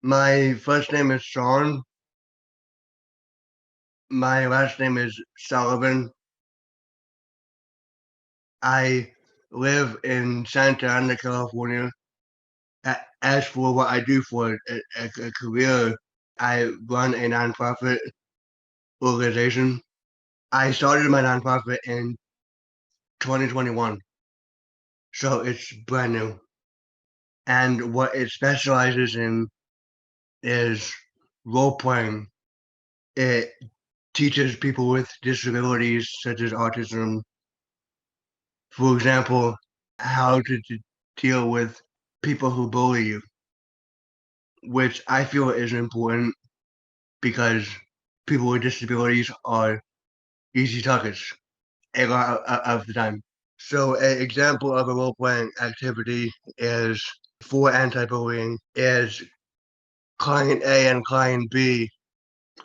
My first name is Sean. My last name is Sullivan. I live in Santa Ana, California. As for what I do for a career, I run a nonprofit organization. I started my nonprofit in 2021, so it's brand new. And what it specializes in is role playing. It teaches people with disabilities such as autism, for example, how to deal with people who bully you, which I feel is important because people with disabilities are easy targets a lot of the time. So, an example of a role playing activity is for anti bullying is client A and client B.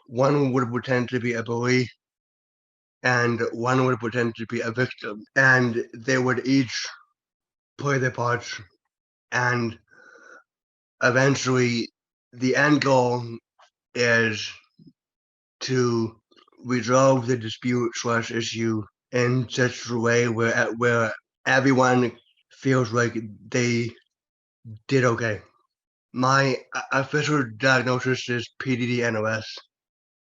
One would pretend to be a bully and one would pretend to be a victim, and they would each play their parts, and eventually the end goal is to resolve the dispute/issue in such a way where everyone feels like they did okay. My official diagnosis is PDD-NOS.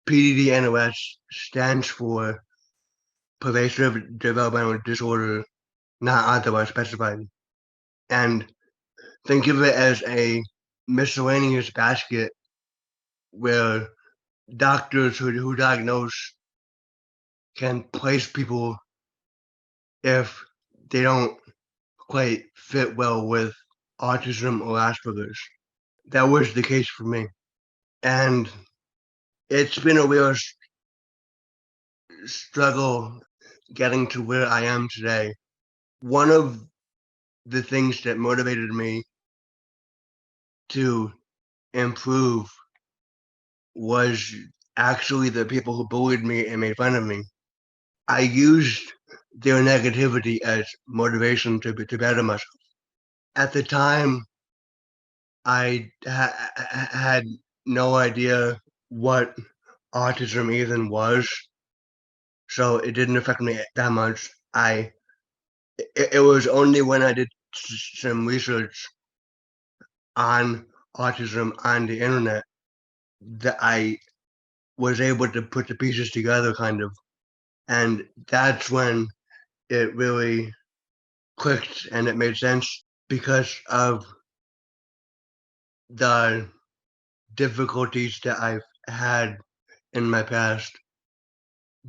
PDD-NOS stands for pervasive developmental disorder not otherwise specified. And think of it as a miscellaneous basket where doctors who diagnose can place people if they don't quite fit well with autism or Asperger's. That was the case for me. And it's been a real struggle getting to where I am today. One of the things that motivated me to improve was actually the people who bullied me and made fun of me. I used their negativity as motivation to better myself. At the time, had no idea what autism even was, so it didn't affect me that much. It was only when I did some research on autism on the internet that I was able to put the pieces together, kind of, and that's when it really clicked and it made sense because of the difficulties that I've had in my past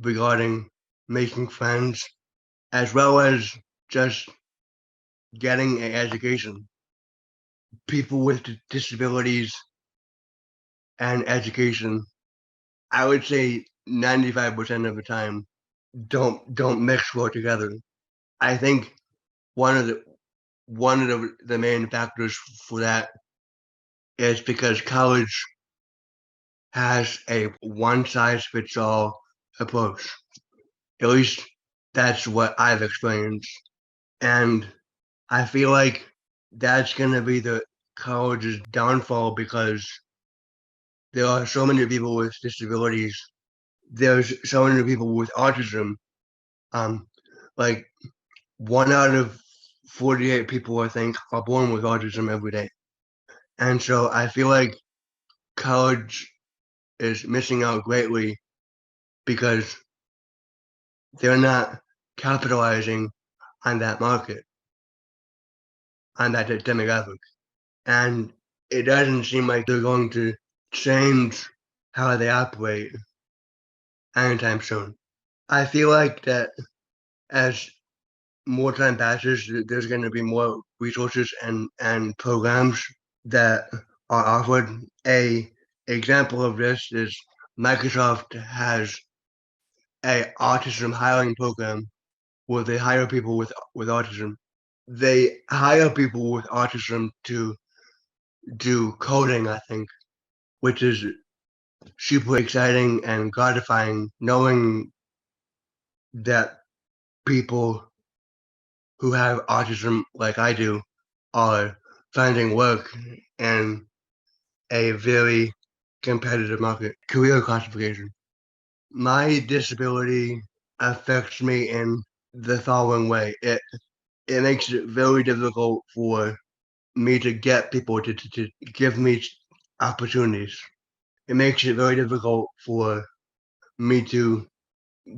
regarding making friends, as well as just getting an education. People with disabilities and education, I would say 95% of the time, don't mix well together. I think one of the main factors for that is because college has a one size fits all approach. At least that's what I've experienced. And I feel like that's going to be the college's downfall because there are so many people with disabilities. There's so many people with autism. Um, like 1 out of 48 people, I think, are born with autism every day. And so I feel like college is missing out greatly because they're not capitalizing on that market, on that demographic. And it doesn't seem like they're going to change how they operate anytime soon. I feel like that as more time passes, there's going to be more resources and programs that are offered. A example of this is Microsoft has a autism hiring program where they hire people with autism. They hire people with autism to do coding, I think, which is super exciting and gratifying knowing that people who have autism like I do are finding work and a very competitive market. Career classification. My disability affects me in the following way. It makes it very difficult for me to get people to give me opportunities. It makes it very difficult for me to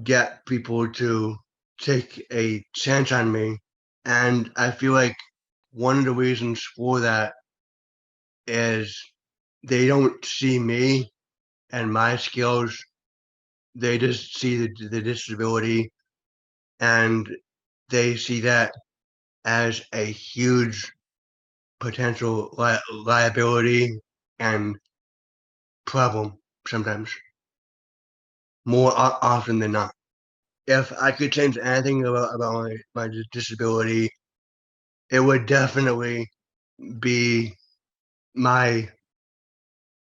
get people to take a chance on me. And I feel like one of the reasons for that is they don't see me and my skills. They just see the disability and they see that as a huge potential liability and problem sometimes, more often than not. If I could change anything about my disability, it would definitely be my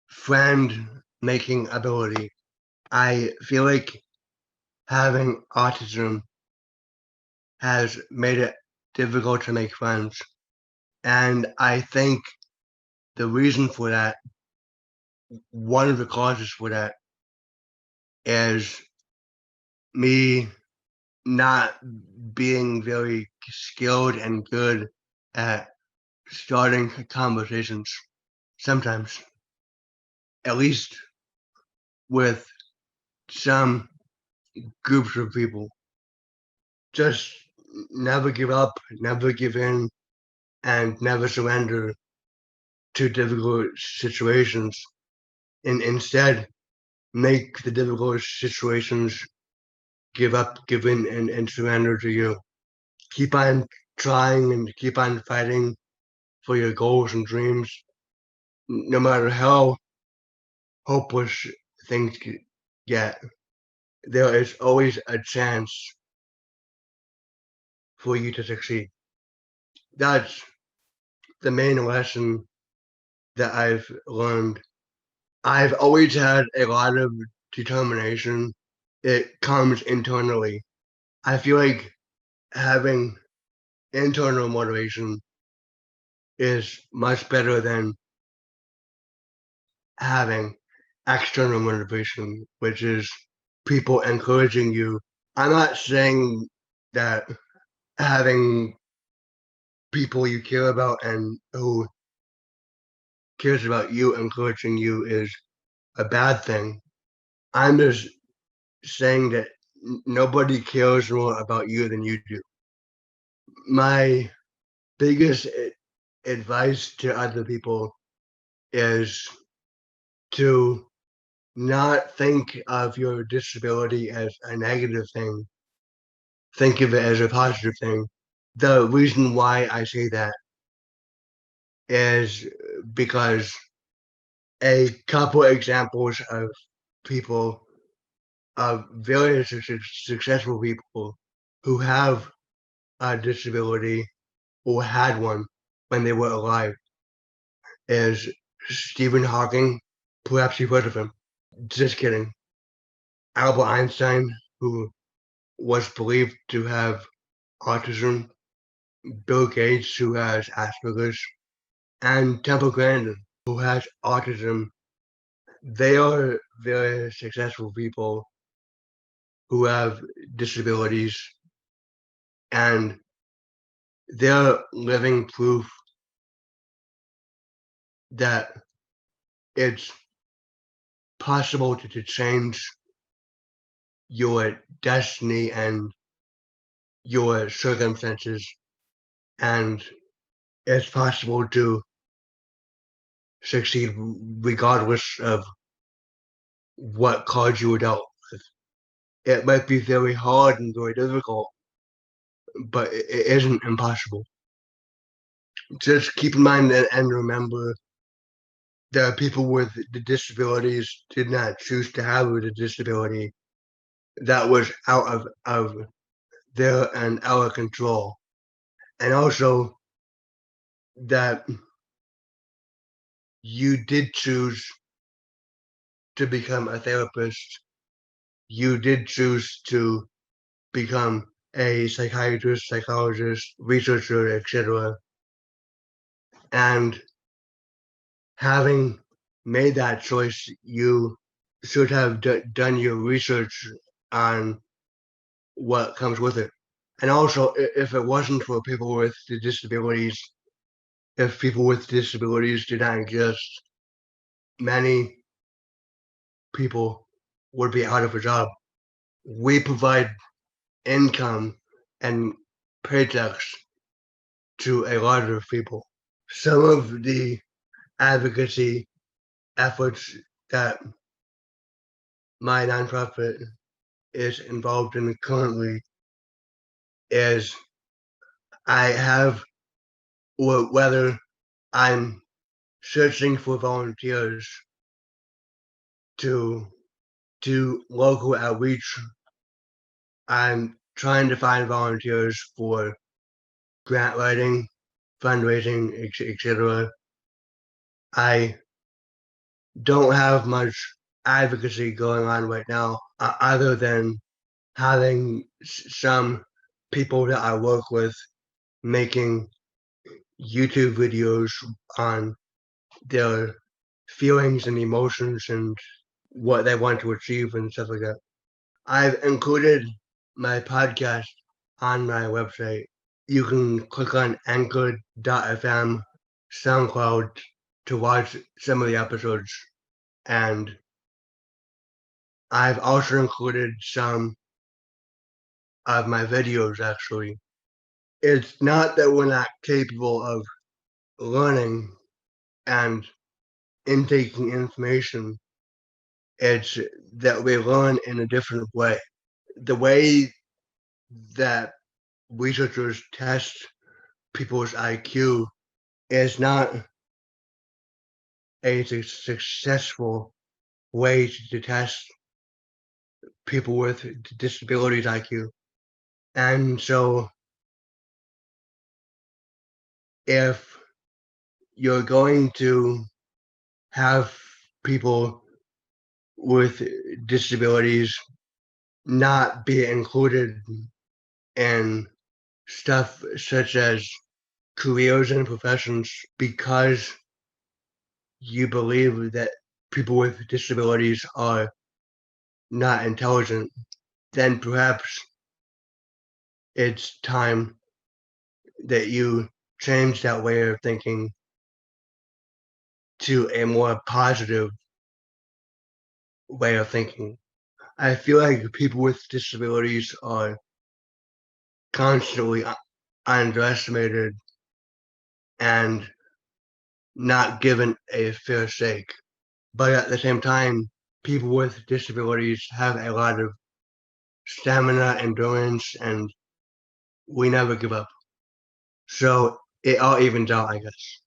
friend making ability. I feel like having autism has made it difficult to make friends. And I think the reason for that, one of the causes for that, is me not being very skilled and good at starting conversations sometimes, at least with some groups of people. Just never give up, never give in, and never surrender to difficult situations. And instead, make the difficult situations give up, give in, and surrender to you. Keep on trying and keep on fighting for your goals and dreams, no matter how hopeless things get. There is always a chance for you to succeed. That's the main lesson that I've learned. I've always had a lot of determination. It comes internally. I feel like having internal motivation is much better than having external motivation, which is people encouraging you. I'm not saying that having people you care about and who cares about you encouraging you is a bad thing. I'm just saying that nobody cares more about you than you do. My biggest advice to other people is to not think of your disability as a negative thing. Think of it as a positive thing. The reason why I say that is because a couple examples of people, of very successful people who have a disability or had one when they were alive is Stephen Hawking. Perhaps you've heard of him. Just kidding. Albert Einstein, who was believed to have autism, Bill Gates, who has Asperger's, and Temple Grandin, who has autism. They are very successful people who have disabilities, and they're living proof that it's possible to change your destiny and your circumstances, and it's possible to succeed regardless of what cards you were dealt with. It might be very hard and very difficult, but it isn't impossible. Just keep in mind and remember that people with the disabilities did not choose to have a disability. That was out of their and our control. And also that you did choose to become a therapist. You did choose to become a psychiatrist, psychologist, researcher, etc. And having made that choice, you should have done your research on what comes with it. And also, if it wasn't for people with the disabilities, if people with disabilities did not exist, many people would be out of a job. We provide income and paychecks to a lot of people. Some of the advocacy efforts that my nonprofit is involved in currently is I have, whether I'm searching for volunteers to do local outreach, I'm trying to find volunteers for grant writing, fundraising, etc. I don't have much advocacy going on right now, other than having some people that I work with making YouTube videos on their feelings and emotions and what they want to achieve and stuff like that. I've included my podcast on my website. You can click on anchor.fm, SoundCloud to watch some of the episodes. And I've also included some of my videos actually. It's not that we're not capable of learning and intaking information, it's that we learn in a different way. The way that researchers test people's IQ is not a successful way to test people with disabilities IQ. And so if you're going to have people with disabilities not be included in stuff such as careers and professions because you believe that people with disabilities are not intelligent, then perhaps it's time that you change that way of thinking to a more positive way of thinking. I feel like people with disabilities are constantly underestimated and not given a fair shake. But at the same time, people with disabilities have a lot of stamina, endurance, and we never give up. So it all evens out, I guess.